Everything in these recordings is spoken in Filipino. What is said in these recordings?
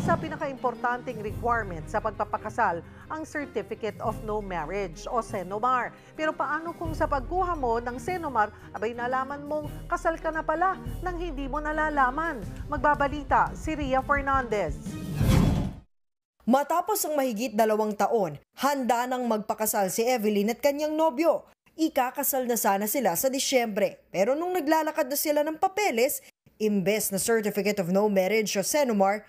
sa pinaka-importanting requirement sa pagpapakasal ang Certificate of No Marriage o CENOMAR. Pero paano kung sa pagkuha mo ng CENOMAR, abay nalaman mong kasal ka na pala nang hindi mo nalalaman? Magbabalita si Ria Fernandez. Matapos ang mahigit 2 taon, handa nang magpakasal si Evelyn at kanyang nobyo. Ikakasal na sana sila sa Disyembre. Pero nung naglalakad na sila ng papeles, imbes na Certificate of No Marriage o CENOMAR,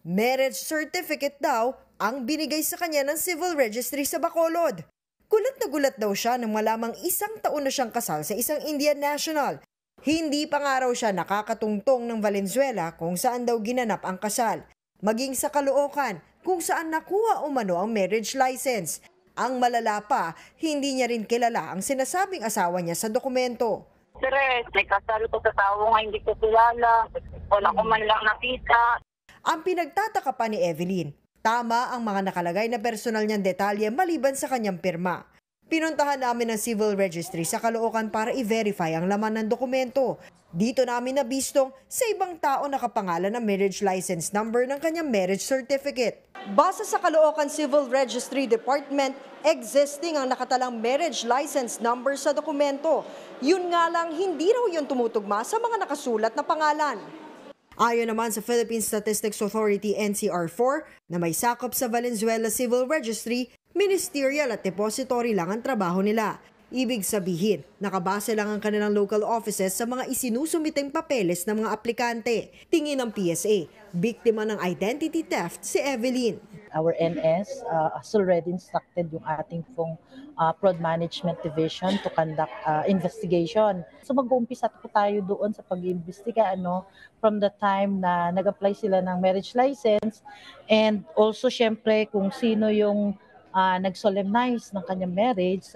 marriage certificate daw ang binigay sa kanya ng Civil Registry sa Bacolod. Gulat na gulat daw siya nang malamang 1 taon na siyang kasal sa isang Indian national. Hindi pa nga raw siya nakakatungtong ng Valenzuela kung saan daw ginanap ang kasal. Maging sa Caloocan kung saan nakuha umano ang marriage license. Ang malala pa, hindi niya rin kilala ang sinasabing asawa niya sa dokumento. Tres, may kasal ko sa tao nga hindi ko kilala. Wala ko man lang nakita. Ang pinagtataka pa ni Evelyn, tama ang mga nakalagay na personal niyang detalye maliban sa kanyang pirma. Pinuntahan namin ang Civil Registry sa Caloocan para i-verify ang laman ng dokumento. Dito namin nabistong sa ibang tao nakapangalan ng marriage license number ng kanyang marriage certificate. Base sa Caloocan Civil Registry Department, existing ang nakatalang marriage license number sa dokumento. Yun nga lang, hindi raw yun tumutugma sa mga nakasulat na pangalan. Ayon naman sa Philippine Statistics Authority NCR4 na may sakop sa Valenzuela Civil Registry, ministerial at depository lang ang trabaho nila. Ibig sabihin, nakabase lang ang kanilang local offices sa mga isinusumiteng papeles ng mga aplikante. Tingin ng PSA, biktima ng identity theft si Evelyn. Our NS has already instructed yung ating pong fraud management division to conduct investigation. So mag-uumpisa po tayo doon sa pag-iimbestiga from the time na nag-apply sila ng marriage license and also syempre kung sino yung nag-solemnize ng kanyang marriage.